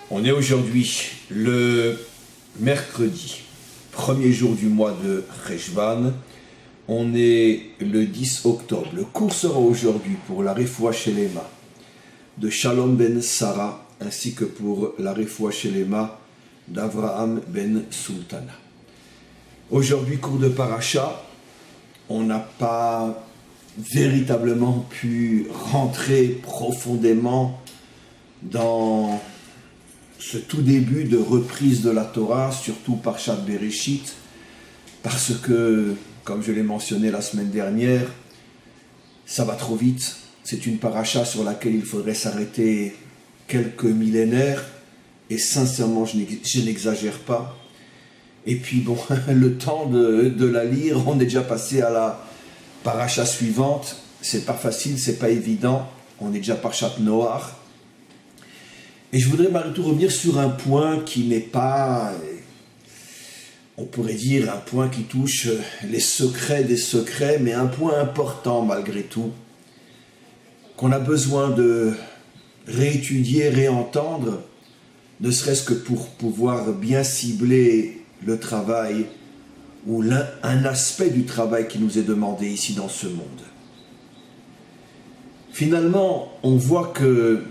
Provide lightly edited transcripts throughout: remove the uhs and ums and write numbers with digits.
On est aujourd'hui le mercredi, premier jour du mois de Cheshvan. On est le 10 octobre. Le cours sera aujourd'hui pour la Refoua Shelema de Shalom ben Sarah, ainsi que pour la Refoua Shelema d'Avraham ben Sultana. Aujourd'hui, cours de Paracha. On n'a pas véritablement pu rentrer profondément dans ce tout début de reprise de la Torah, surtout Parshat Bereshit, parce que, comme je l'ai mentionné la semaine dernière, ça va trop vite. C'est une paracha sur laquelle il faudrait s'arrêter quelques millénaires, et sincèrement, je n'exagère pas. Et puis bon, le temps de la lire, on est déjà passé à la paracha suivante. C'est pas facile, c'est pas évident. On est déjà Parshat Noach. Et je voudrais malgré tout revenir sur un point qui n'est pas, on pourrait dire, un point qui touche les secrets des secrets, mais un point important malgré tout, qu'on a besoin de réétudier, réentendre, ne serait-ce que pour pouvoir bien cibler le travail ou un aspect du travail qui nous est demandé ici dans ce monde. Finalement, on voit que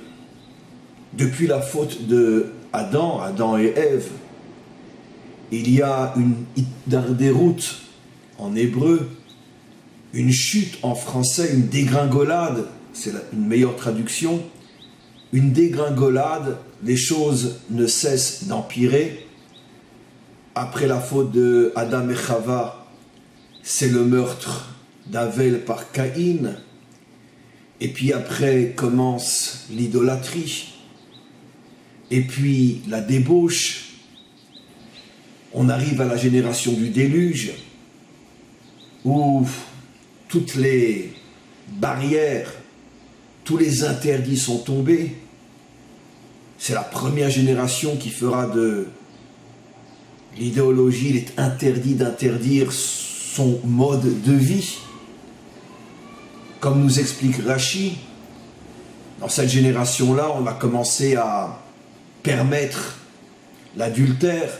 depuis la faute de Adam et Ève, il y a une hiddardérut en hébreu, une chute en français, une dégringolade, c'est une meilleure traduction, une dégringolade, les choses ne cessent d'empirer. Après la faute de Adam et Chava, c'est le meurtre d'Avel par Caïn, et puis après commence l'idolâtrie, et puis la débauche. On arrive à la génération du déluge, où toutes les barrières, tous les interdits sont tombés. C'est la première génération qui fera de l'idéologie, il est interdit d'interdire son mode de vie. Comme nous explique Rashi, dans cette génération-là, on a commencé à permettre l'adultère,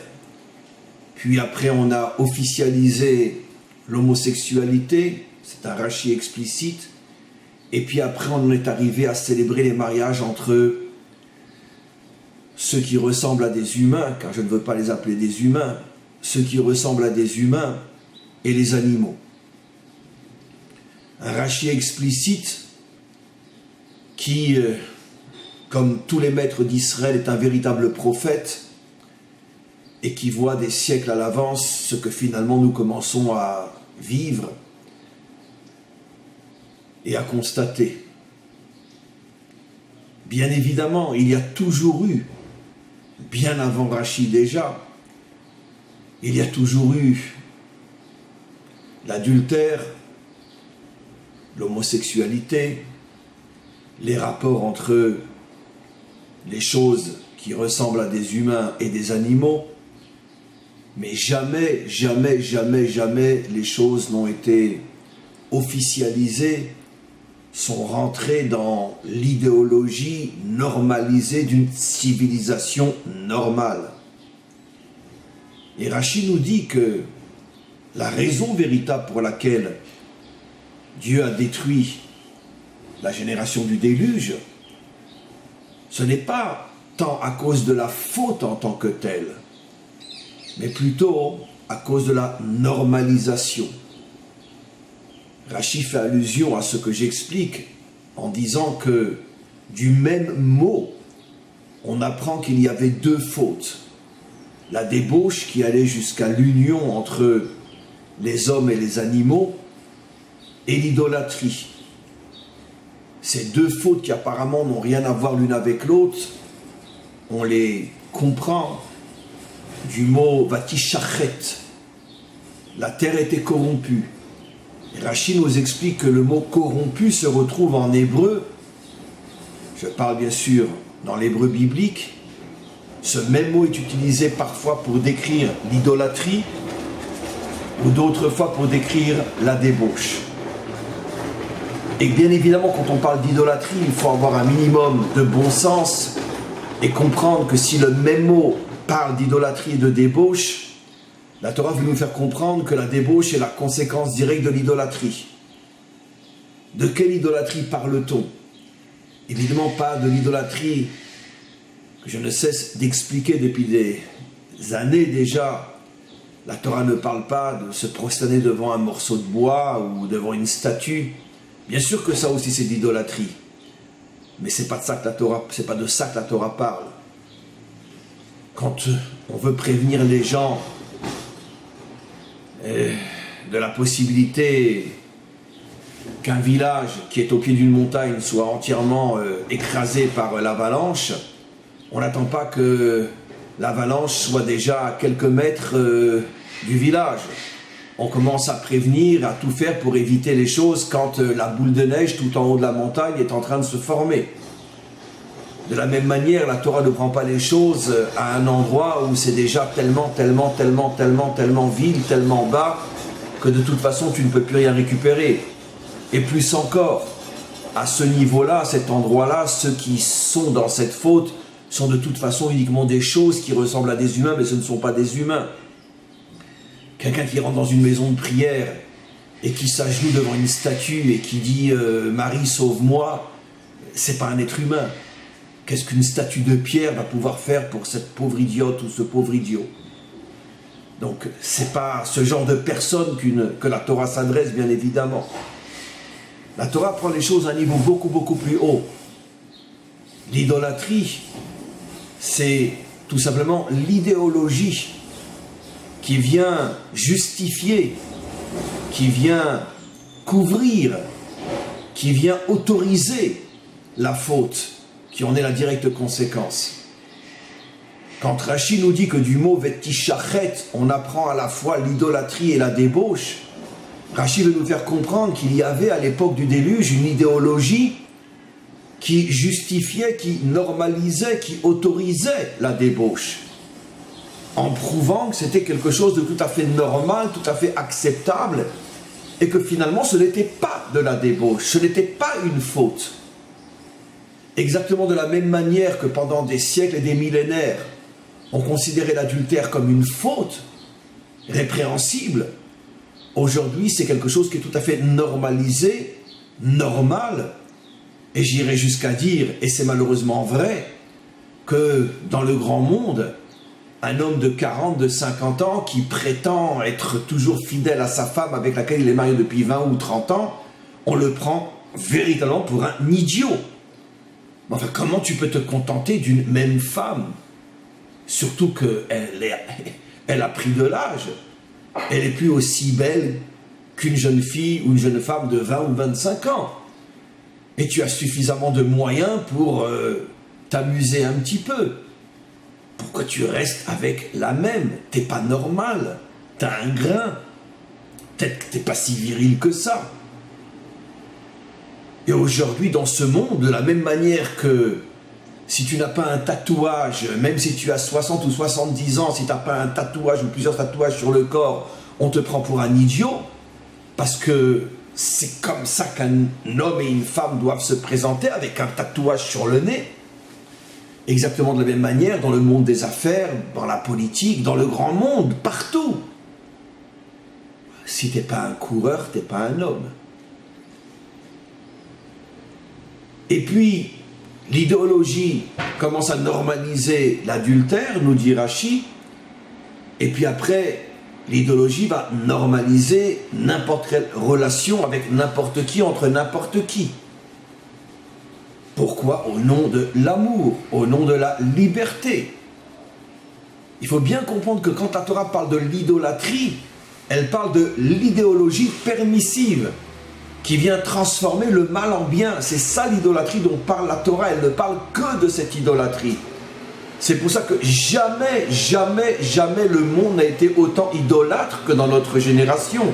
puis après on a officialisé l'homosexualité, c'est un Rashi explicite, et puis après on est arrivé à célébrer les mariages entre ceux qui ressemblent à des humains, car je ne veux pas les appeler des humains, ceux qui ressemblent à des humains et les animaux. Un Rashi explicite qui, comme tous les maîtres d'Israël, est un véritable prophète et qui voit des siècles à l'avance ce que finalement nous commençons à vivre et à constater. Bien évidemment, il y a toujours eu, bien avant Rashi déjà, il y a toujours eu l'adultère, l'homosexualité, les rapports entre les choses qui ressemblent à des humains et des animaux, mais jamais les choses n'ont été officialisées, sont rentrées dans l'idéologie normalisée d'une civilisation normale. Et Rashi nous dit que la raison véritable pour laquelle Dieu a détruit la génération du déluge, ce n'est pas tant à cause de la faute en tant que telle, mais plutôt à cause de la normalisation. Rashi fait allusion à ce que j'explique en disant que du même mot, on apprend qu'il y avait deux fautes. La débauche qui allait jusqu'à l'union entre les hommes et les animaux, et l'idolâtrie. Ces deux fautes qui apparemment n'ont rien à voir l'une avec l'autre, on les comprend du mot vatishachet. La terre était corrompue. Et Rashi nous explique que le mot corrompu se retrouve en hébreu, je parle bien sûr dans l'hébreu biblique, ce même mot est utilisé parfois pour décrire l'idolâtrie ou d'autres fois pour décrire la débauche. Et bien évidemment, quand on parle d'idolâtrie, il faut avoir un minimum de bon sens et comprendre que si le même mot parle d'idolâtrie et de débauche, la Torah veut nous faire comprendre que la débauche est la conséquence directe de l'idolâtrie. De quelle idolâtrie parle-t-on? Évidemment pas de l'idolâtrie que je ne cesse d'expliquer depuis des années déjà. La Torah ne parle pas de se prosterner devant un morceau de bois ou devant une statue. Bien sûr que ça aussi c'est de l'idolâtrie. Mais c'est pas de ça que la Torah, c'est pas de ça que la Torah parle. Quand on veut prévenir les gens de la possibilité qu'un village qui est au pied d'une montagne soit entièrement écrasé par l'avalanche, on n'attend pas que l'avalanche soit déjà à quelques mètres du village. On commence à prévenir, à tout faire pour éviter les choses quand la boule de neige tout en haut de la montagne est en train de se former. De la même manière, la Torah ne prend pas les choses à un endroit où c'est déjà tellement vide, tellement bas, que de toute façon tu ne peux plus rien récupérer. Et plus encore, à ce niveau-là, à cet endroit-là, ceux qui sont dans cette faute sont de toute façon uniquement des choses qui ressemblent à des humains, mais ce ne sont pas des humains. Quelqu'un qui rentre dans une maison de prière et qui s'agenouille devant une statue et qui dit « Marie, sauve-moi », c'est pas un être humain. Qu'est-ce qu'une statue de pierre va pouvoir faire pour cette pauvre idiote ou ce pauvre idiot? Donc, c'est pas ce genre de personne que la Torah s'adresse, bien évidemment. La Torah prend les choses à un niveau beaucoup plus haut. L'idolâtrie, c'est tout simplement l'idéologie qui vient justifier, qui vient couvrir, qui vient autoriser la faute, qui en est la directe conséquence. Quand Rashi nous dit que du mot vetishachet, on apprend à la fois l'idolâtrie et la débauche, Rashi veut nous faire comprendre qu'il y avait à l'époque du déluge une idéologie qui justifiait, qui normalisait, qui autorisait la débauche, en prouvant que c'était quelque chose de tout à fait normal, tout à fait acceptable, et que finalement ce n'était pas de la débauche, ce n'était pas une faute. Exactement de la même manière que pendant des siècles et des millénaires, on considérait l'adultère comme une faute répréhensible, aujourd'hui c'est quelque chose qui est tout à fait normalisé, normal, et j'irais jusqu'à dire, et c'est malheureusement vrai, que dans le grand monde, un homme de 40, de 50 ans qui prétend être toujours fidèle à sa femme avec laquelle il est marié depuis 20 ou 30 ans, on le prend véritablement pour un idiot. Enfin, comment tu peux te contenter d'une même femme? Surtout qu'elle a pris de l'âge. Elle n'est plus aussi belle qu'une jeune fille ou une jeune femme de 20 ou 25 ans. Et tu as suffisamment de moyens pour t'amuser un petit peu. Pourquoi tu restes avec la même? T'es pas normal. T'as un grain. Peut-être que t'es pas si viril que ça. Et aujourd'hui, dans ce monde, de la même manière que si tu n'as pas un tatouage, même si tu as 60 ou 70 ans, si tu n'as pas un tatouage ou plusieurs tatouages sur le corps, on te prend pour un idiot, parce que c'est comme ça qu'un homme et une femme doivent se présenter, avec un tatouage sur le nez. Exactement de la même manière dans le monde des affaires, dans la politique, dans le grand monde, partout. Si tu n'es pas un coureur, tu n'es pas un homme. Et puis, l'idéologie commence à normaliser l'adultère, nous dit Rashi, et puis après, l'idéologie va normaliser n'importe quelle relation avec n'importe qui, entre n'importe qui. Pourquoi? Au nom de l'amour, au nom de la liberté. Il faut bien comprendre que quand la Torah parle de l'idolâtrie, elle parle de l'idéologie permissive, qui vient transformer le mal en bien. C'est ça l'idolâtrie dont parle la Torah. Elle ne parle que de cette idolâtrie. C'est pour ça que jamais le monde n'a été autant idolâtre que dans notre génération.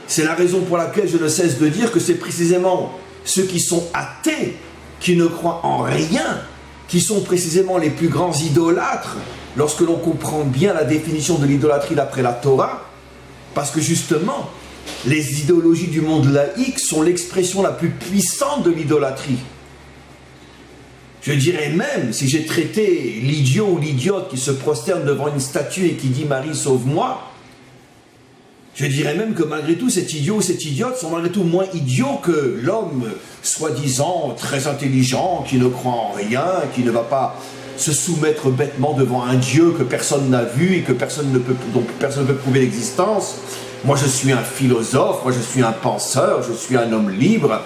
C'est la raison pour laquelle je ne cesse de dire que c'est précisément ceux qui sont athées, qui ne croient en rien, qui sont précisément les plus grands idolâtres, lorsque l'on comprend bien la définition de l'idolâtrie d'après la Torah, parce que justement, les idéologies du monde laïque sont l'expression la plus puissante de l'idolâtrie. Je dirais même, si j'ai traité l'idiot ou l'idiote qui se prosterne devant une statue et qui dit « Marie, sauve-moi », je dirais même que malgré tout, cet idiot ou cette idiote sont malgré tout moins idiots que l'homme soi-disant très intelligent, qui ne croit en rien, qui ne va pas se soumettre bêtement devant un Dieu que personne n'a vu et que dont personne ne peut prouver l'existence. Moi, je suis un philosophe, moi, je suis un penseur, je suis un homme libre.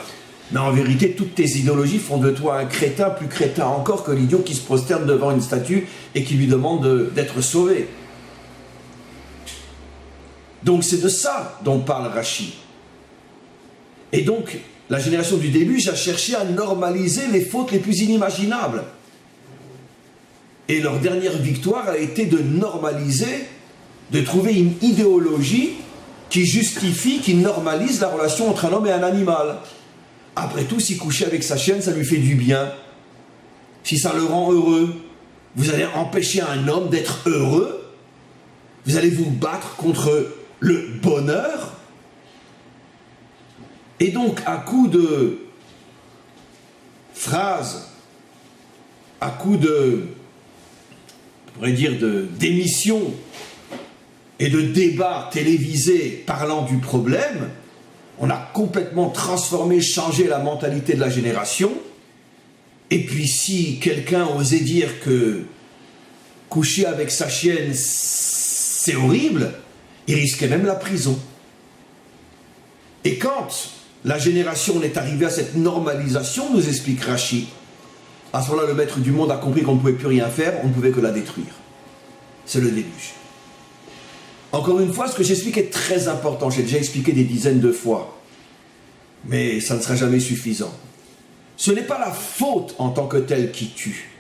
Mais en vérité, toutes tes idéologies font de toi un crétin, plus crétin encore que l'idiot qui se prosterne devant une statue et qui lui demande d'être sauvé. Donc c'est de ça dont parle Rachi. Et donc, la génération du déluge a cherché à normaliser les fautes les plus inimaginables. Et leur dernière victoire a été de normaliser, de trouver une idéologie qui justifie, qui normalise la relation entre un homme et un animal. Après tout, si coucher avec sa chienne, ça lui fait du bien, si ça le rend heureux, vous allez empêcher un homme d'être heureux? Vous allez vous battre contre le bonheur? Et donc, à coup de phrases, à coup on pourrait dire d'émissions et de débats télévisés parlant du problème, on a complètement transformé, changé la mentalité de la génération. Et puis si quelqu'un osait dire que coucher avec sa chienne, c'est horrible, il risquait même la prison. Et quand la génération est arrivée à cette normalisation, nous explique Rachi, à ce moment-là, le maître du monde a compris qu'on ne pouvait plus rien faire, on ne pouvait que la détruire. C'est le déluge. Encore une fois, ce que j'explique est très important. J'ai déjà expliqué des dizaines de fois. Mais ça ne sera jamais suffisant. Ce n'est pas la faute en tant que telle qui tue.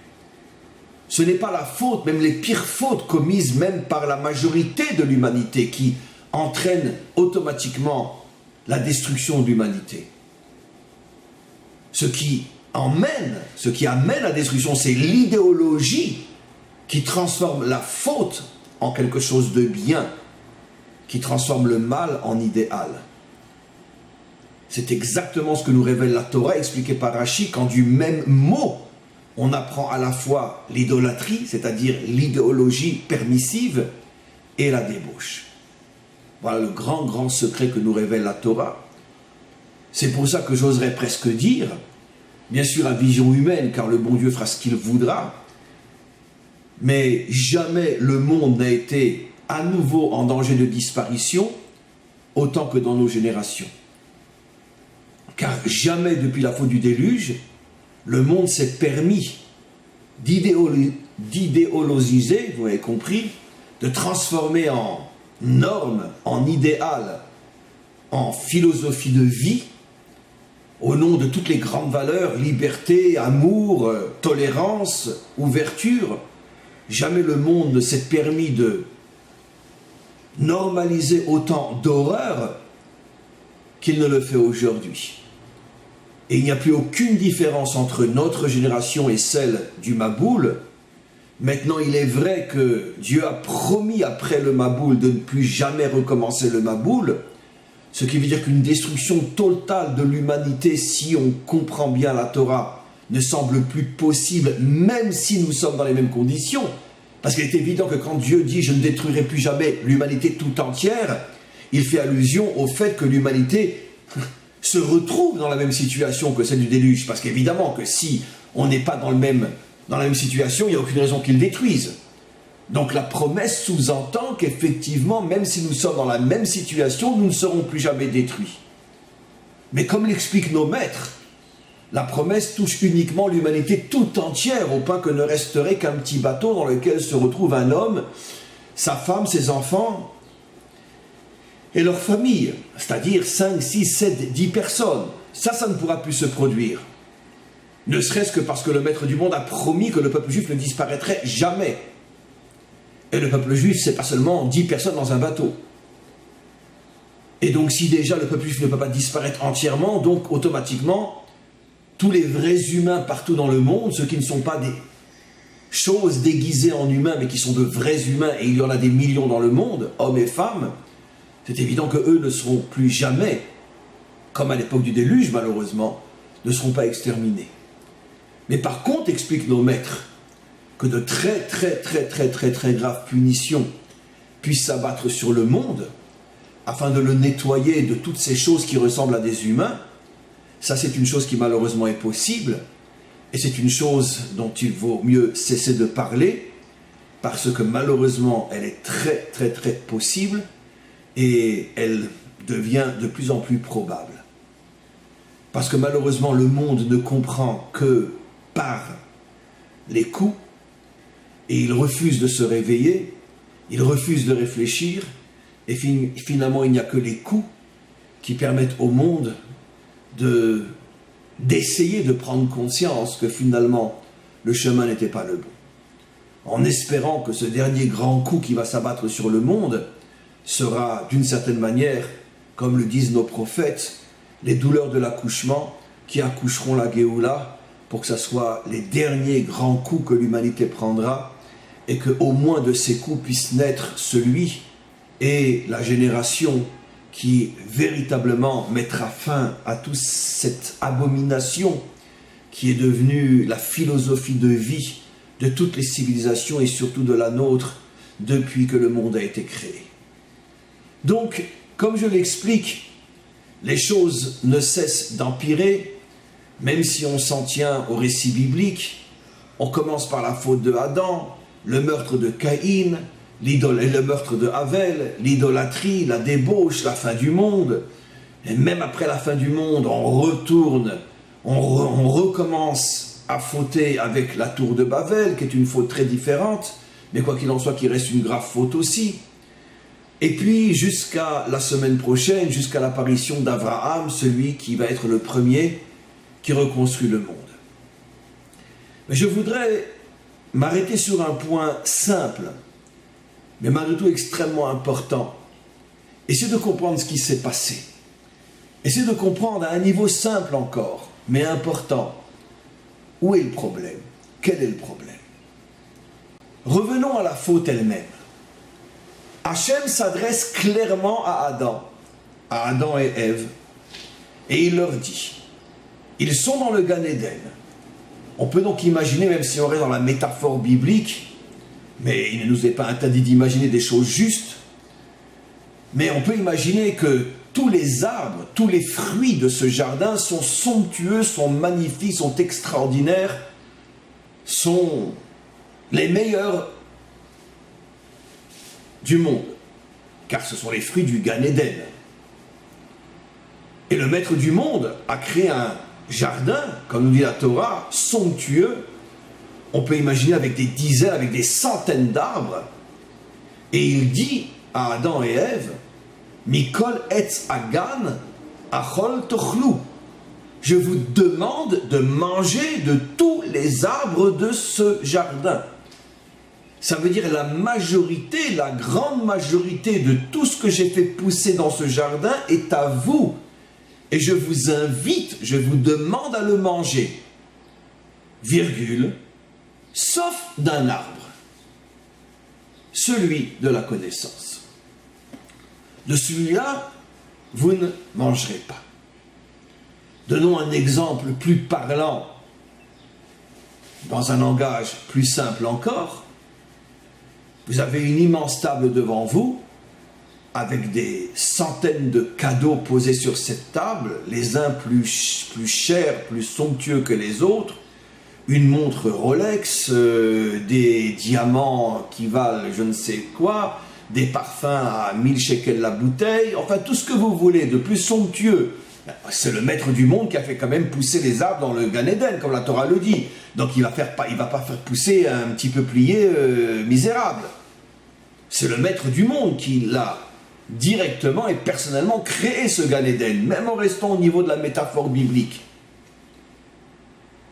Ce n'est pas la faute, même les pires fautes commises même par la majorité de l'humanité qui entraînent automatiquement la destruction de l'humanité. Ce qui amène la destruction, c'est l'idéologie qui transforme la faute en quelque chose de bien, qui transforme le mal en idéal. C'est exactement ce que nous révèle la Torah, expliqué par Rachi, quand du même mot, on apprend à la fois l'idolâtrie, c'est-à-dire l'idéologie permissive, et la débauche. Voilà le grand secret que nous révèle la Torah. C'est pour ça que j'oserais presque dire, bien sûr à vision humaine, car le bon Dieu fera ce qu'il voudra, mais jamais le monde n'a été à nouveau en danger de disparition autant que dans nos générations. Car jamais depuis la faute du déluge, le monde s'est permis d'idéologiser, vous avez compris, de transformer en norme, en idéal, en philosophie de vie, au nom de toutes les grandes valeurs, liberté, amour, tolérance, ouverture. Jamais le monde ne s'est permis de normaliser autant d'horreur qu'il ne le fait aujourd'hui. Et il n'y a plus aucune différence entre notre génération et celle du Maboul. Maintenant, il est vrai que Dieu a promis après le Maboul de ne plus jamais recommencer le Maboul, ce qui veut dire qu'une destruction totale de l'humanité, si on comprend bien la Torah, ne semble plus possible, même si nous sommes dans les mêmes conditions. Parce qu'il est évident que quand Dieu dit « je ne détruirai plus jamais l'humanité tout entière », il fait allusion au fait que l'humanité se retrouve dans la même situation que celle du déluge. Parce qu'évidemment que si on n'est pas dans la même situation, il n'y a aucune raison qu'il détruise. Donc la promesse sous-entend qu'effectivement, même si nous sommes dans la même situation, nous ne serons plus jamais détruits. Mais comme l'expliquent nos maîtres, la promesse touche uniquement l'humanité tout entière, au point que ne resterait qu'un petit bateau dans lequel se retrouve un homme, sa femme, ses enfants et leur famille, c'est-à-dire 5, 6, 7, 10 personnes. Ça ne pourra plus se produire. Ne serait-ce que parce que le maître du monde a promis que le peuple juif ne disparaîtrait jamais. Et le peuple juif, c'est pas seulement 10 personnes dans un bateau. Et donc si déjà le peuple juif ne peut pas disparaître entièrement, donc automatiquement, tous les vrais humains partout dans le monde, ceux qui ne sont pas des choses déguisées en humains, mais qui sont de vrais humains, et il y en a des millions dans le monde, hommes et femmes, c'est évident qu'eux ne seront plus jamais, comme à l'époque du déluge malheureusement, ne seront pas exterminés. Mais par contre, expliquent nos maîtres, que de très graves punitions puissent s'abattre sur le monde, afin de le nettoyer de toutes ces choses qui ressemblent à des humains, ça c'est une chose qui malheureusement est possible, et c'est une chose dont il vaut mieux cesser de parler, parce que malheureusement elle est très possible, et elle devient de plus en plus probable. Parce que malheureusement le monde ne comprend que par les coups, et il refuse de se réveiller, il refuse de réfléchir, et finalement il n'y a que les coups qui permettent au monde d'essayer de prendre conscience que finalement le chemin n'était pas le bon. En espérant que ce dernier grand coup qui va s'abattre sur le monde sera d'une certaine manière, comme le disent nos prophètes, les douleurs de l'accouchement qui accoucheront la Géoula, pour que ce soit les derniers grands coups que l'humanité prendra, et qu'au moins de ces coups puisse naître celui et la génération qui véritablement mettra fin à toute cette abomination qui est devenue la philosophie de vie de toutes les civilisations et surtout de la nôtre depuis que le monde a été créé. Donc, comme je l'explique, les choses ne cessent d'empirer, même si on s'en tient au récit biblique. On commence par la faute de Adam, le meurtre de Caïn, le meurtre de Havel, l'idolâtrie, la débauche, la fin du monde. Et même après la fin du monde, on retourne, on recommence à fauter avec la tour de Babel, qui est une faute très différente, mais quoi qu'il en soit, qui reste une grave faute aussi. Et puis, jusqu'à la semaine prochaine, jusqu'à l'apparition d'Abraham, celui qui va être le premier qui reconstruit le monde. Mais je voudrais m'arrêter sur un point simple, mais malgré tout extrêmement important. Essayez de comprendre ce qui s'est passé. Essayez de comprendre à un niveau simple encore, mais important. Où est le problème? Quel est le problème? Revenons à la faute elle-même. Hachem s'adresse clairement à Adam et Ève, et il leur dit, ils sont dans le Gan Eden. On peut donc imaginer, même si on reste dans la métaphore biblique, mais il ne nous est pas interdit d'imaginer des choses justes, mais on peut imaginer que tous les arbres, tous les fruits de ce jardin sont somptueux, sont magnifiques, sont extraordinaires, sont les meilleurs du monde, car ce sont les fruits du Gan Eden. Et le maître du monde a créé un jardin, comme nous dit la Torah, somptueux. On peut imaginer avec des dizaines, avec des centaines d'arbres. Et il dit à Adam et Ève, Mikol etz hagan achol tochlu. Je vous demande de manger de tous les arbres de ce jardin. Ça veut dire la majorité, la grande majorité de tout ce que j'ai fait pousser dans ce jardin est à vous. Et je vous invite, je vous demande à le manger. Virgule, sauf d'un arbre, celui de la connaissance. De celui-là, vous ne mangerez pas. Donnons un exemple plus parlant, dans un langage plus simple encore. Vous avez une immense table devant vous, avec des centaines de cadeaux posés sur cette table, les uns plus chers, plus somptueux que les autres, une montre Rolex, des diamants qui valent je ne sais quoi, des parfums à 1000 shekels la bouteille, enfin tout ce que vous voulez de plus somptueux. C'est le maître du monde qui a fait quand même pousser les arbres dans le Gan Eden, comme la Torah le dit. Donc il va pas faire pousser un petit peuplier misérable. C'est le maître du monde qui l'a directement et personnellement créé ce Gan Eden, même en restant au niveau de la métaphore biblique.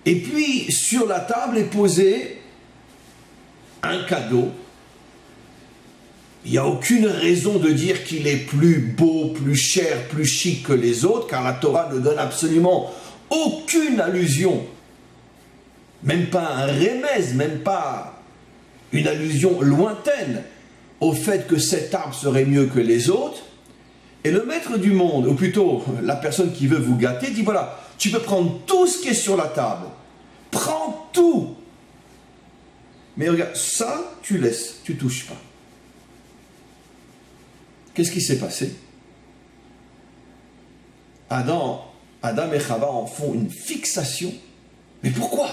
Et puis, sur la table est posé un cadeau. Il n'y a aucune raison de dire qu'il est plus beau, plus cher, plus chic que les autres, car la Torah ne donne absolument aucune allusion, même pas un remèze, même pas une allusion lointaine au fait que cet arbre serait mieux que les autres. Et le maître du monde, ou plutôt la personne qui veut vous gâter, dit voilà, tu peux prendre tout ce qui est sur la table, prends tout. Mais regarde, ça, tu laisses, tu touches pas. Qu'est-ce qui s'est passé? Adam et Chava en font une fixation. Mais pourquoi?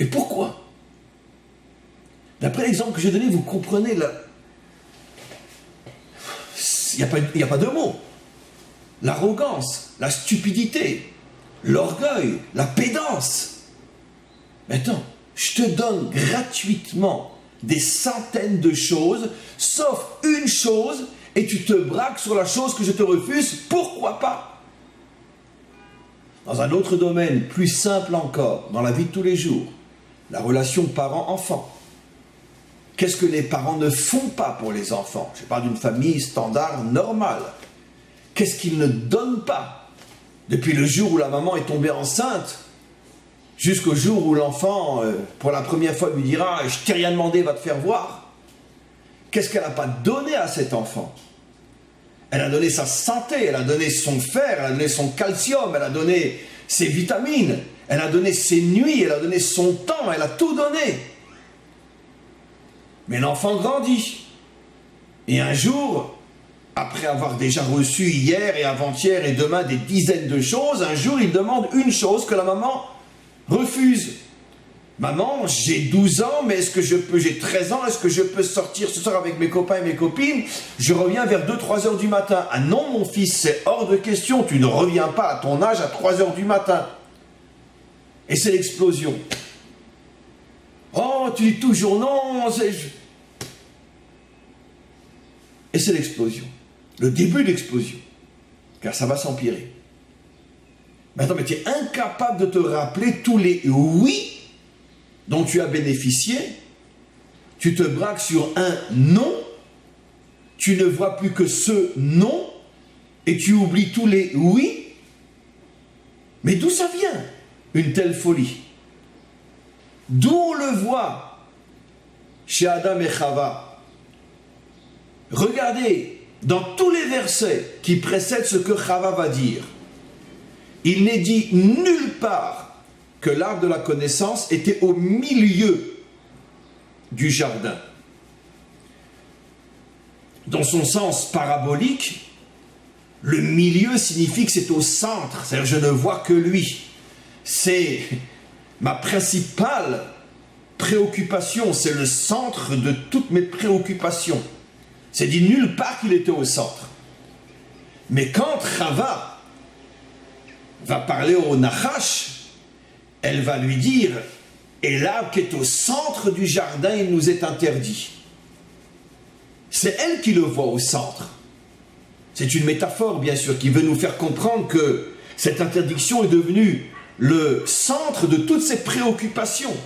Mais pourquoi? D'après l'exemple que j'ai donné, vous comprenez là. Il n'y a pas de mots. L'arrogance, la stupidité, l'orgueil, la pédance. Maintenant, je te donne gratuitement des centaines de choses, sauf une chose, et tu te braques sur la chose que je te refuse, pourquoi pas? Dans un autre domaine, plus simple encore, dans la vie de tous les jours, la relation parent-enfant. Qu'est-ce que les parents ne font pas pour les enfants? Je parle d'une famille standard, normale. Qu'est-ce qu'ils ne donnent pas? Depuis le jour où la maman est tombée enceinte, jusqu'au jour où l'enfant, pour la première fois, lui dira « Je t'ai rien demandé, va te faire voir ». Qu'est-ce qu'elle n'a pas donné à cet enfant? Elle a donné sa santé, elle a donné son fer, elle a donné son calcium, elle a donné ses vitamines, elle a donné ses nuits, elle a donné son temps, elle a tout donné. Mais l'enfant grandit. Et un jour, après avoir déjà reçu hier et avant-hier et demain des dizaines de choses, un jour il demande une chose que la maman refuse. Maman, j'ai 12 ans, mais j'ai 13 ans, est-ce que je peux sortir ce soir avec mes copains et mes copines? Je reviens vers 2-3 heures du matin. Ah non, mon fils, c'est hors de question, tu ne reviens pas à ton âge à 3 heures du matin. Et c'est l'explosion. Oh, tu dis toujours non, Et c'est l'explosion. Le début de l'explosion. Car ça va s'empirer. Mais attends, mais tu es incapable de te rappeler tous les oui dont tu as bénéficié. Tu te braques sur un non. Tu ne vois plus que ce non. Et tu oublies tous les oui. Mais d'où ça vient, une telle folie? D'où on le voit chez Adam et Chava. Regardez, dans tous les versets qui précèdent ce que Chava va dire, il n'est dit nulle part que l'arbre de la connaissance était au milieu du jardin. Dans son sens parabolique, le milieu signifie que c'est au centre, c'est-à-dire je ne vois que lui. C'est ma principale préoccupation, c'est le centre de toutes mes préoccupations. C'est dit nulle part qu'il était au centre. Mais quand Chava va parler au Nachash, elle va lui dire « Et l'arbre qui est au centre du jardin, il nous est interdit. » C'est elle qui le voit au centre. C'est une métaphore, bien sûr, qui veut nous faire comprendre que cette interdiction est devenue le centre de toutes ses préoccupations.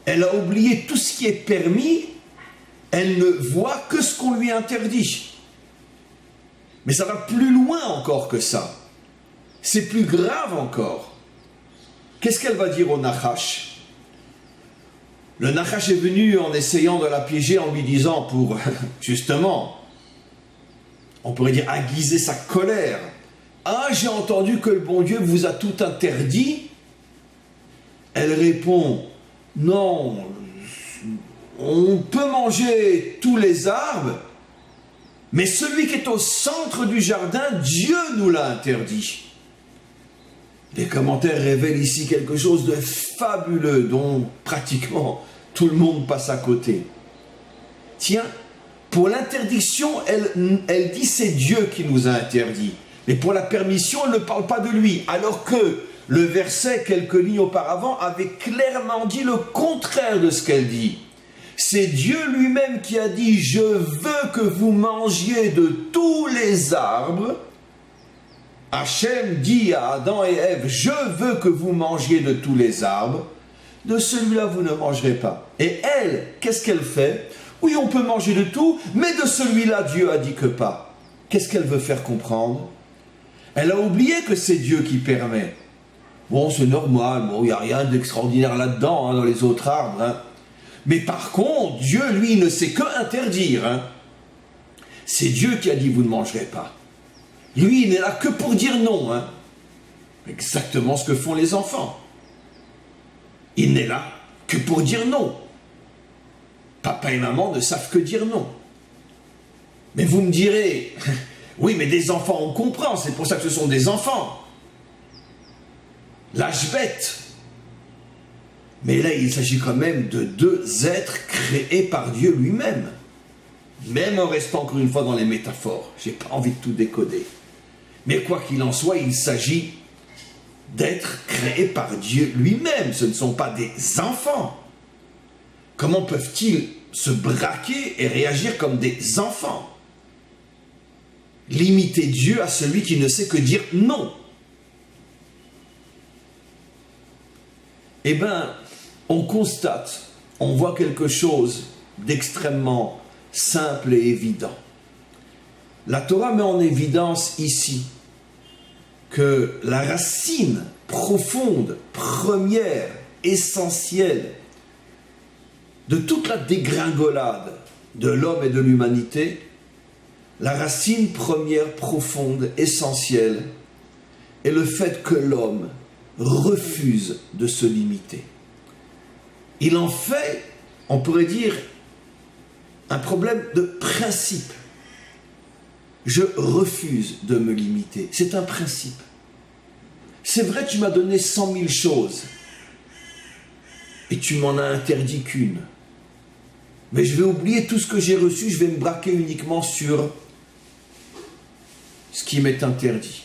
Elle a oublié tout ce qui est permis, elle ne voit que ce qu'on lui interdit. Mais ça va plus loin encore que ça. C'est plus grave encore. Qu'est-ce qu'elle va dire au Nachash? Le Nachash est venu en essayant de la piéger, en lui disant pour, justement, on pourrait dire aiguiser sa colère. Ah, j'ai entendu que le bon Dieu vous a tout interdit. Elle répond, non, on peut manger tous les arbres, mais celui qui est au centre du jardin, Dieu nous l'a interdit. Les commentaires révèlent ici quelque chose de fabuleux dont pratiquement tout le monde passe à côté. Tiens, pour l'interdiction, elle dit c'est Dieu qui nous a interdit. Mais pour la permission, elle ne parle pas de lui. Alors que le verset, quelques lignes auparavant, avait clairement dit le contraire de ce qu'elle dit. C'est Dieu lui-même qui a dit « Je veux que vous mangiez de tous les arbres ». Hachem dit à Adam et Ève, je veux que vous mangiez de tous les arbres, de celui-là vous ne mangerez pas. Et elle, qu'est-ce qu'elle fait? Oui, on peut manger de tout, mais de celui-là, Dieu a dit que pas. Qu'est-ce qu'elle veut faire comprendre? Elle a oublié que c'est Dieu qui permet. Bon, c'est normal, bon, il n'y a rien d'extraordinaire là-dedans, dans les autres arbres. Mais par contre, Dieu, lui, ne sait que interdire. C'est Dieu qui a dit, vous ne mangerez pas. Lui, il n'est là que pour dire non. Exactement ce que font les enfants. là que pour dire non. Papa et maman ne savent que dire non. Mais vous me direz, oui, mais des enfants, on comprend, c'est pour ça que ce sont des enfants. L'âge bête. Mais là, il s'agit quand même de deux êtres créés par Dieu lui-même. Même en restant encore une fois dans les métaphores. J'ai pas envie de tout décoder. Mais quoi qu'il en soit, il s'agit d'êtres créés par Dieu lui-même. Ce ne sont pas des enfants. Comment peuvent-ils se braquer et réagir comme des enfants? Limiter Dieu à celui qui ne sait que dire non. Eh bien, on constate, on voit quelque chose d'extrêmement simple et évident. La Torah met en évidence ici que la racine profonde, première, essentielle de toute la dégringolade de l'homme et de l'humanité, la racine première, profonde, essentielle est le fait que l'homme refuse de se limiter. Il en fait, on pourrait dire, un problème de principe. Je refuse de me limiter. C'est un principe. C'est vrai, tu m'as donné 100 000 choses et tu m'en as interdit qu'une. Mais je vais oublier tout ce que j'ai reçu, je vais me braquer uniquement sur ce qui m'est interdit.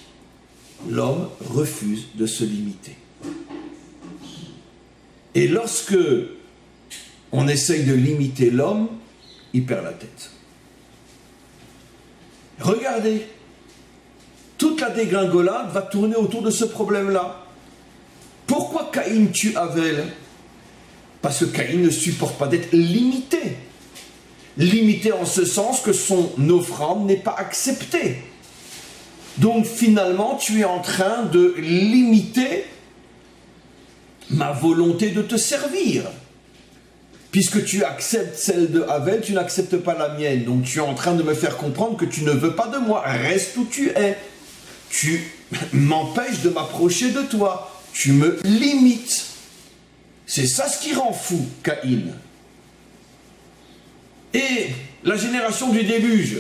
L'homme refuse de se limiter. Et lorsque on essaye de limiter l'homme, il perd la tête. Regardez, toute la dégringolade va tourner autour de ce problème-là. Pourquoi Caïn tue Abel? Parce que Caïn ne supporte pas d'être limité. Limité en ce sens que son offrande n'est pas acceptée. Donc finalement, tu es en train de limiter ma volonté de te servir. Puisque tu acceptes celle de Abel, tu n'acceptes pas la mienne. Donc tu es en train de me faire comprendre que tu ne veux pas de moi. Reste où tu es. Tu m'empêches de m'approcher de toi. Tu me limites. C'est ça ce qui rend fou Caïn. Et la génération du déluge,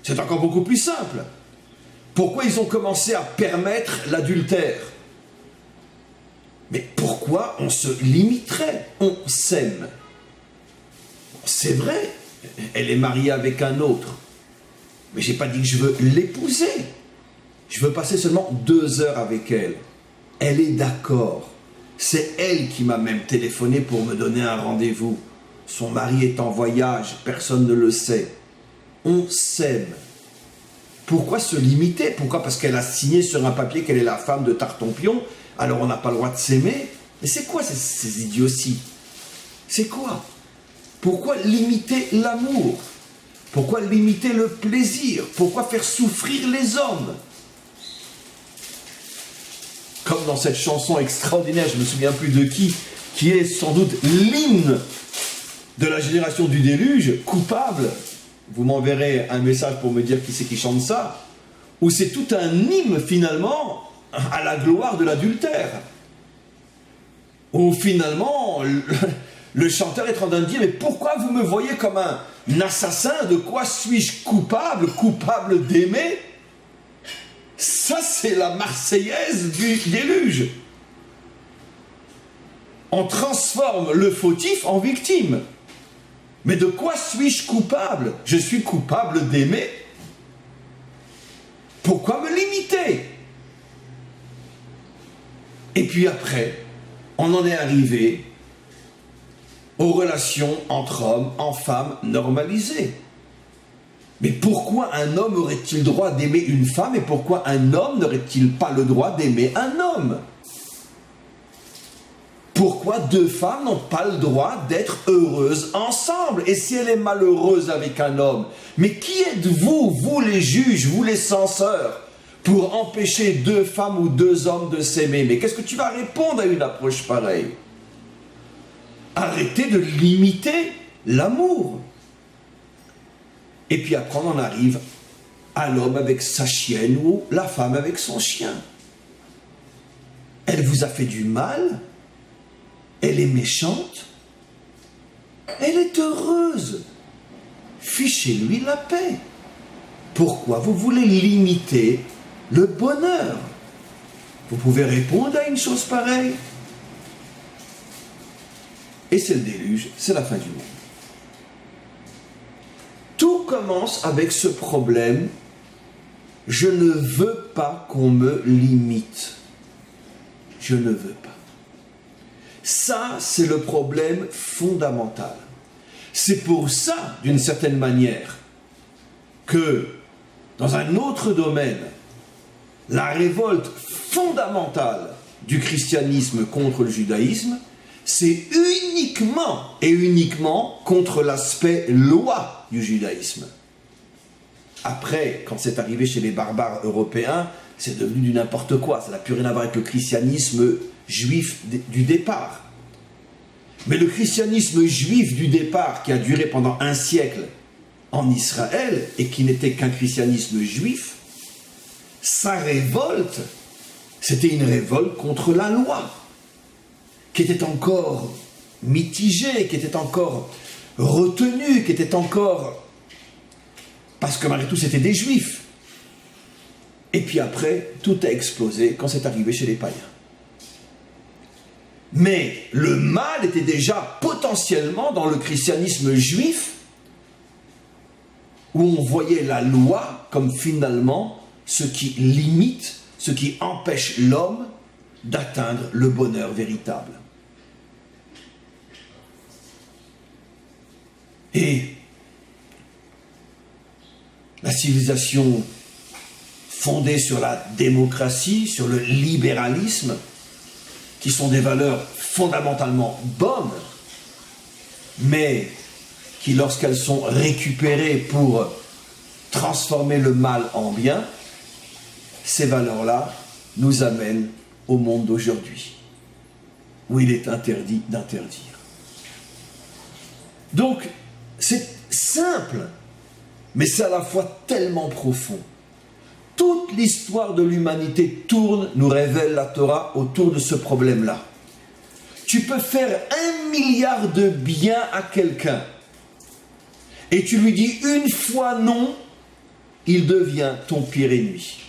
c'est encore beaucoup plus simple. Pourquoi ils ont commencé à permettre l'adultère? Mais pourquoi on se limiterait? On s'aime. C'est vrai, elle est mariée avec un autre. Mais je n'ai pas dit que je veux l'épouser. Je veux passer seulement 2 heures avec elle. Elle est d'accord. C'est elle qui m'a même téléphoné pour me donner un rendez-vous. Son mari est en voyage, personne ne le sait. On s'aime. Pourquoi se limiter? Pourquoi? Parce qu'elle a signé sur un papier qu'elle est la femme de Tartampion, alors on n'a pas le droit de s'aimer? Mais c'est quoi ces idioties? C'est quoi? Pourquoi limiter l'amour? Pourquoi limiter le plaisir? Pourquoi faire souffrir les hommes? Comme dans cette chanson extraordinaire, je ne me souviens plus de qui est sans doute l'hymne de la génération du déluge, Coupable. Vous m'enverrez un message pour me dire qui c'est qui chante ça, où c'est tout un hymne finalement à la gloire de l'adultère. Où finalement le chanteur est en train de dire, mais pourquoi vous me voyez comme un assassin? De quoi suis-je coupable? Coupable d'aimer? Ça, c'est la Marseillaise du déluge. On transforme le fautif en victime. Mais de quoi suis-je coupable? Je suis coupable d'aimer. Pourquoi me limiter? Et puis après, on en est arrivé aux relations entre hommes, en femmes normalisées. Mais pourquoi un homme aurait-il droit d'aimer une femme et pourquoi un homme n'aurait-il pas le droit d'aimer un homme? Pourquoi 2 femmes n'ont pas le droit d'être heureuses ensemble? Et si elle est malheureuse avec un homme? Mais qui êtes-vous, vous les juges, vous les censeurs, pour empêcher 2 femmes ou 2 hommes de s'aimer? Mais qu'est-ce que tu vas répondre à une approche pareille? Arrêtez de limiter l'amour. Et puis après on en arrive à l'homme avec sa chienne ou la femme avec son chien. Elle vous a fait du mal? Elle elle est méchante, elle est heureuse. Fichez-lui la paix. Pourquoi vous voulez limiter le bonheur? Vous pouvez répondre à une chose pareille. Et c'est le déluge, c'est la fin du monde. Tout commence avec ce problème. Je ne veux pas qu'on me limite. Je ne veux pas. Ça, c'est le problème fondamental. C'est pour ça, d'une certaine manière, que dans un autre domaine, la révolte fondamentale du christianisme contre le judaïsme, c'est uniquement et uniquement contre l'aspect loi du judaïsme. Après, quand c'est arrivé chez les barbares européens, c'est devenu du n'importe quoi. Ça n'a plus rien à voir avec le christianisme juif du départ. Mais le christianisme juif du départ, qui a duré pendant un siècle en Israël, et qui n'était qu'un christianisme juif, sa révolte, c'était une révolte contre la loi, qui était encore mitigée, qui était encore retenue, qui était encore... Parce que malgré tout, c'était des juifs. Et puis après, tout a explosé quand c'est arrivé chez les païens. Mais le mal était déjà potentiellement dans le christianisme juif, où on voyait la loi comme finalement ce qui limite, ce qui empêche l'homme d'atteindre le bonheur véritable. Et la civilisation fondée sur la démocratie, sur le libéralisme, qui sont des valeurs fondamentalement bonnes, mais qui, lorsqu'elles sont récupérées pour transformer le mal en bien, ces valeurs-là nous amènent au monde d'aujourd'hui, où il est interdit d'interdire. Donc, c'est simple, mais c'est à la fois tellement profond. Toute l'histoire de l'humanité tourne, nous révèle la Torah, autour de ce problème-là. Tu peux faire 1 milliard de bien à quelqu'un, et tu lui dis une fois non, il devient ton pire ennemi.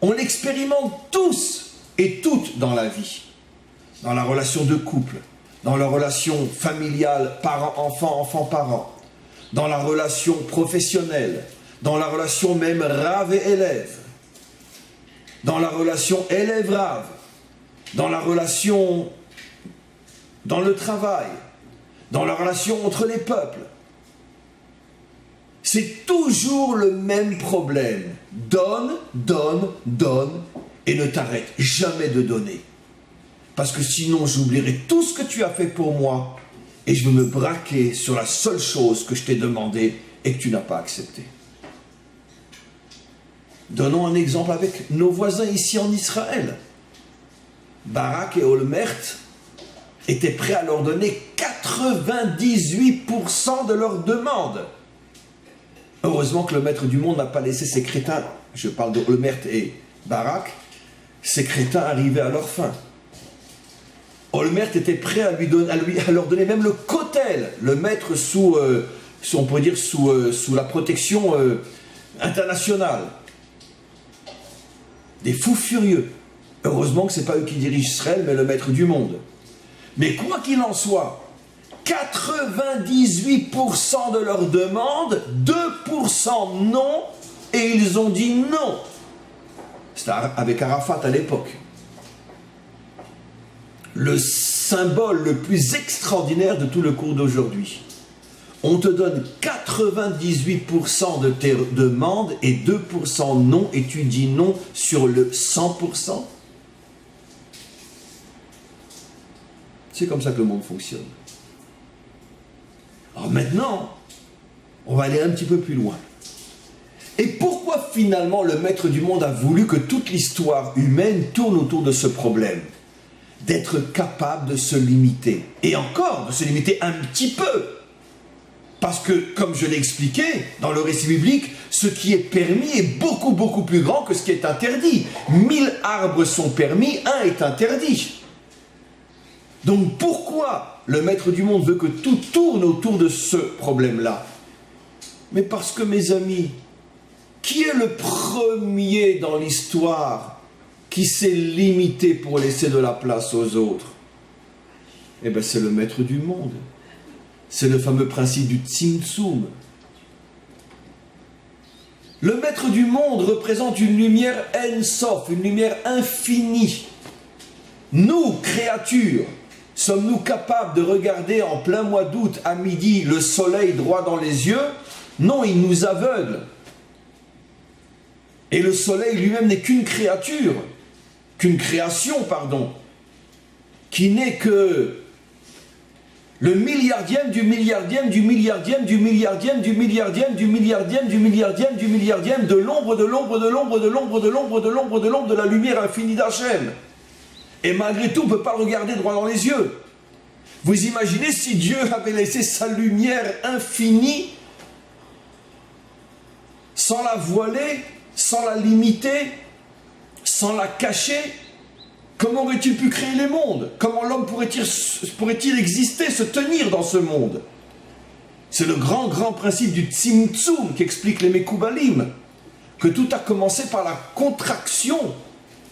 On l'expérimente tous et toutes dans la vie, dans la relation de couple, dans la relation familiale, parent-enfant, enfant-parent, dans la relation professionnelle, dans la relation même rave et élève, dans la relation élève-rave, dans la relation dans le travail, dans la relation entre les peuples. C'est toujours le même problème. Donne, donne, donne, et ne t'arrête jamais de donner. Parce que sinon j'oublierai tout ce que tu as fait pour moi, et je veux me braquer sur la seule chose que je t'ai demandé et que tu n'as pas accepté. Donnons un exemple avec nos voisins ici en Israël. Barak et Olmert étaient prêts à leur donner 98% de leurs demandes. Heureusement que le maître du monde n'a pas laissé ces crétins, je parle de Olmert et Barak, ces crétins arriver à leur fin. Olmert était prêt à leur donner même le kotel, le mettre sous la protection internationale. Des fous furieux. Heureusement que ce n'est pas eux qui dirigent Israël, mais le maître du monde. Mais quoi qu'il en soit, 98% de leurs demandes, 2% non, et ils ont dit non. C'était avec Arafat à l'époque. Le symbole le plus extraordinaire de tout le cours d'aujourd'hui. On te donne 98% de tes demandes et 2% non, et tu dis non sur le 100%. C'est comme ça que le monde fonctionne. Alors maintenant, on va aller un petit peu plus loin. Et pourquoi finalement le maître du monde a voulu que toute l'histoire humaine tourne autour de ce problème ? D'être capable de se limiter. Et encore, de se limiter un petit peu. Parce que, comme je l'ai expliqué, dans le récit biblique, ce qui est permis est beaucoup, beaucoup plus grand que ce qui est interdit. 1000 arbres sont permis, un est interdit. Donc pourquoi le maître du monde veut que tout tourne autour de ce problème-là? Mais parce que, mes amis, qui est le premier dans l'histoire qui s'est limité pour laisser de la place aux autres? Eh bien, c'est le maître du monde. C'est le fameux principe du Tzimtzum. Le maître du monde représente une lumière En-Sof, une lumière infinie. Nous, créatures, sommes-nous capables de regarder en plein mois d'août à midi le soleil droit dans les yeux? Non, il nous aveugle. Et le soleil lui-même n'est qu'une créature, qu'une création, pardon, qui n'est que le milliardième du milliardième du milliardième du milliardième du milliardième du milliardième du milliardième du milliardième de l'ombre de l'ombre de l'ombre de l'ombre de l'ombre de l'ombre de l'ombre de la lumière infinie d'Hachem. Et malgré tout, on ne peut pas le regarder droit dans les yeux. Vous imaginez si Dieu avait laissé sa lumière infinie sans la voiler, sans la limiter, sans la cacher? Comment aurait-il pu créer les mondes? Comment l'homme pourrait-il exister, se tenir dans ce monde? C'est le grand principe du Tzimtzum qu'expliquent les Mekoubalim, que tout a commencé par la contraction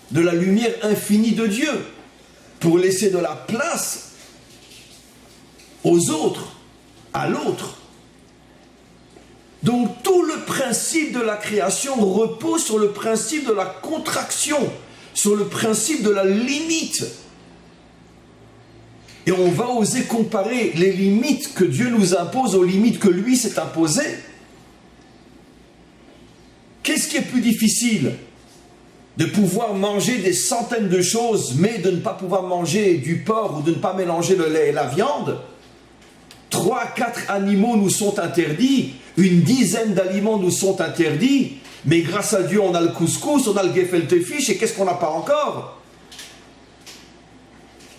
de la lumière infinie de Dieu, pour laisser de la place aux autres, à l'autre. Donc tout le principe de la création repose sur le principe de la contraction, sur le principe de la limite. Et on va oser comparer les limites que Dieu nous impose aux limites que lui s'est imposées. Qu'est-ce qui est plus difficile? De pouvoir manger des centaines de choses, mais de ne pas pouvoir manger du porc ou de ne pas mélanger le lait et la viande? 3 à 4 animaux nous sont interdits, une dizaine d'aliments nous sont interdits, mais grâce à Dieu on a le couscous, on a le gefilte fish, et qu'est-ce qu'on n'a pas encore?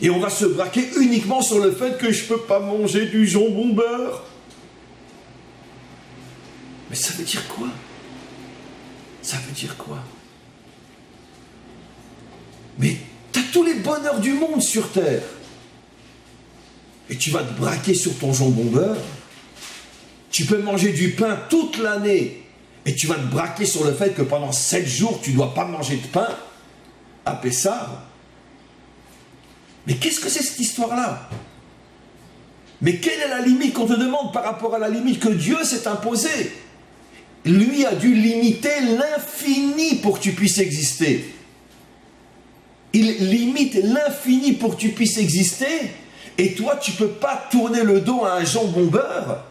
Et on va se braquer uniquement sur le fait que je ne peux pas manger du jambon beurre. Mais ça veut dire quoi? Ça veut dire quoi? Mais tu as tous les bonheurs du monde sur terre. Et tu vas te braquer sur ton jambon beurre. Tu peux manger du pain toute l'année. Et tu vas te braquer sur le fait que pendant 7 jours, tu ne dois pas manger de pain à Pessah. Mais qu'est-ce que c'est cette histoire-là? Mais quelle est la limite qu'on te demande par rapport à la limite que Dieu s'est imposée? Lui a dû limiter l'infini pour que tu puisses exister. Il limite l'infini pour que tu puisses exister. Et toi, tu ne peux pas tourner le dos à un jambon beurre.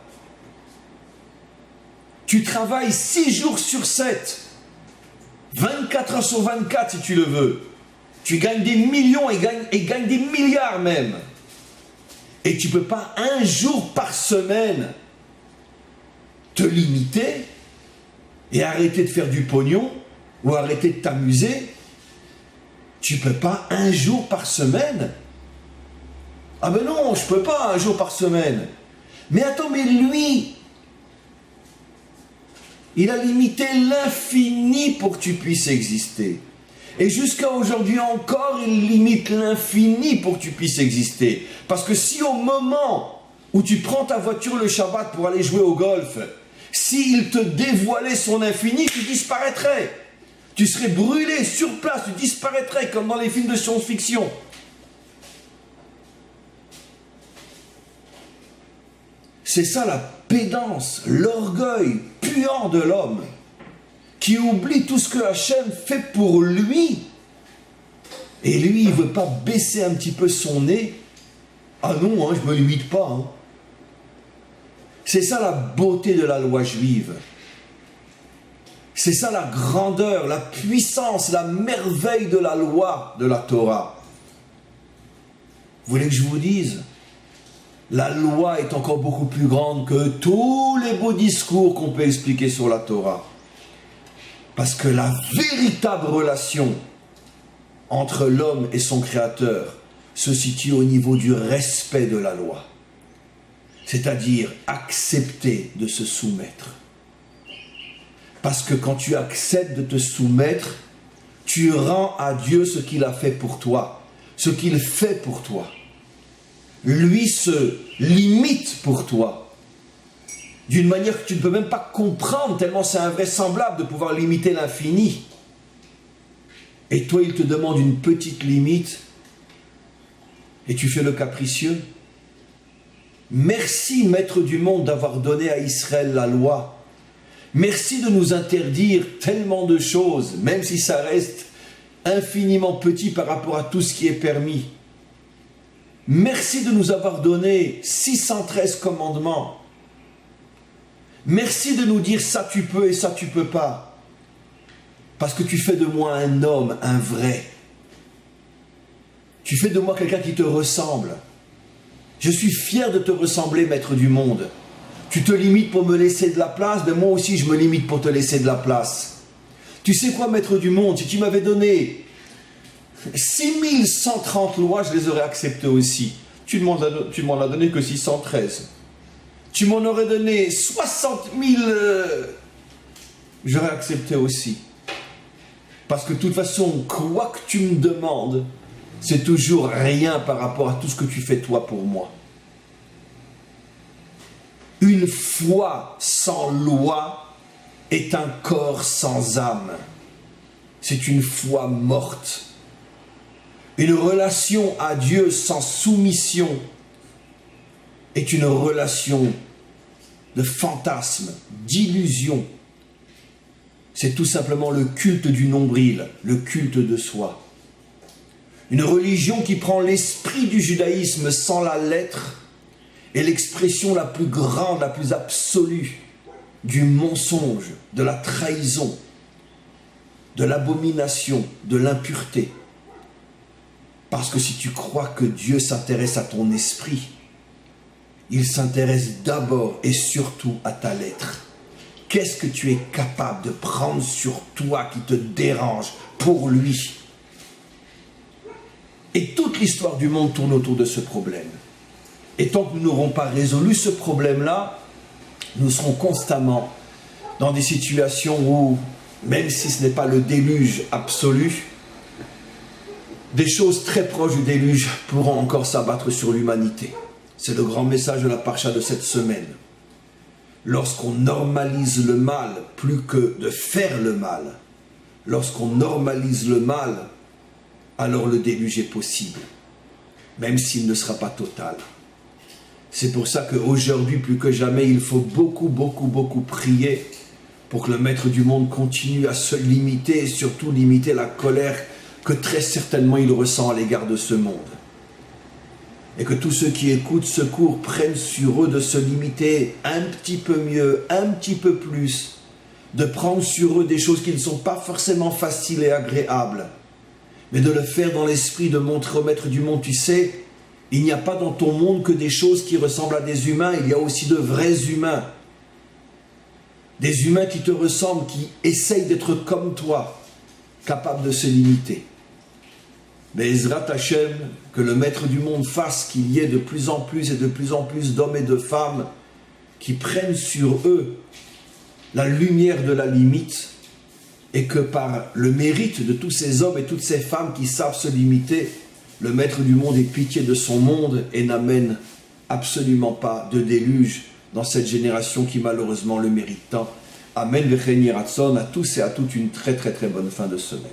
Tu travailles 6 jours sur 7, 24 heures sur 24 si tu le veux. Tu gagnes des millions et gagnes des milliards même. Et tu ne peux pas un jour par semaine te limiter et arrêter de faire du pognon ou arrêter de t'amuser. Tu ne peux pas un jour par semaine. Ah ben non, je ne peux pas un jour par semaine. Mais attends, mais lui, il a limité l'infini pour que tu puisses exister. Et jusqu'à aujourd'hui encore, il limite l'infini pour que tu puisses exister. Parce que si au moment où tu prends ta voiture le Shabbat pour aller jouer au golf, s'il te dévoilait son infini, tu disparaîtrais. Tu serais brûlé sur place, tu disparaîtrais comme dans les films de science-fiction. C'est ça la pédance, l'orgueil puant de l'homme, qui oublie tout ce que Hachem fait pour lui. Et lui, il ne veut pas baisser un petit peu son nez. Ah non, je ne me limite pas. C'est ça la beauté de la loi juive. C'est ça la grandeur, la puissance, la merveille de la loi de la Torah. Vous voulez que je vous dise? La loi est encore beaucoup plus grande que tous les beaux discours qu'on peut expliquer sur la Torah. Parce que la véritable relation entre l'homme et son Créateur se situe au niveau du respect de la loi. C'est-à-dire accepter de se soumettre. Parce que quand tu acceptes de te soumettre, tu rends à Dieu ce qu'il a fait pour toi, ce qu'il fait pour toi. lui se limite pour toi, d'une manière que tu ne peux même pas comprendre, tellement c'est invraisemblable de pouvoir limiter l'infini. Et toi, il te demande une petite limite, et tu fais le capricieux. Merci, Maître du monde, d'avoir donné à Israël la loi. Merci de nous interdire tellement de choses, même si ça reste infiniment petit par rapport à tout ce qui est permis. Merci de nous avoir donné 613 commandements. Merci de nous dire ça tu peux et ça tu peux pas. Parce que tu fais de moi un homme, un vrai. Tu fais de moi quelqu'un qui te ressemble. Je suis fier de te ressembler, Maître du monde. Tu te limites pour me laisser de la place, mais moi aussi je me limite pour te laisser de la place. Tu sais quoi, Maître du monde, si tu m'avais donné 6130 lois, je les aurais acceptées aussi. Tu m'en as donné que 613. Tu m'en aurais donné 60 000, j'aurais accepté aussi. Parce que de toute façon, quoi que tu me demandes, c'est toujours rien par rapport à tout ce que tu fais toi pour moi. Une foi sans loi est un corps sans âme. C'est une foi morte. Une relation à Dieu sans soumission est une relation de fantasme, d'illusion. C'est tout simplement le culte du nombril, le culte de soi. Une religion qui prend l'esprit du judaïsme sans la lettre est l'expression la plus grande, la plus absolue du mensonge, de la trahison, de l'abomination, de l'impureté. Parce que si tu crois que Dieu s'intéresse à ton esprit, il s'intéresse d'abord et surtout à ta lettre. Qu'est-ce que tu es capable de prendre sur toi qui te dérange pour lui? Et toute l'histoire du monde tourne autour de ce problème. Et tant que nous n'aurons pas résolu ce problème-là, nous serons constamment dans des situations où, même si ce n'est pas le déluge absolu, des choses très proches du déluge pourront encore s'abattre sur l'humanité. C'est le grand message de la paracha de cette semaine. Lorsqu'on normalise le mal, plus que de faire le mal, lorsqu'on normalise le mal, alors le déluge est possible, même s'il ne sera pas total. C'est pour ça qu'aujourd'hui, plus que jamais, il faut beaucoup prier pour que le Maître du monde continue à se limiter et surtout limiter la colère que très certainement il ressent à l'égard de ce monde. Et que tous ceux qui écoutent ce cours prennent sur eux de se limiter un petit peu mieux, un petit peu plus, de prendre sur eux des choses qui ne sont pas forcément faciles et agréables, mais de le faire dans l'esprit de montrer au Maître du monde, tu sais, il n'y a pas dans ton monde que des choses qui ressemblent à des humains, il y a aussi de vrais humains. Des humains qui te ressemblent, qui essayent d'être comme toi, capables de se limiter. Mais Ezrat Hashem, que le Maître du monde fasse qu'il y ait de plus en plus et de plus en plus d'hommes et de femmes qui prennent sur eux la lumière de la limite, et que par le mérite de tous ces hommes et toutes ces femmes qui savent se limiter, le Maître du monde ait pitié de son monde et n'amène absolument pas de déluge dans cette génération qui malheureusement le mérite tant. Amen, V'chein Yiratzon, à tous et à toutes une très bonne fin de semaine.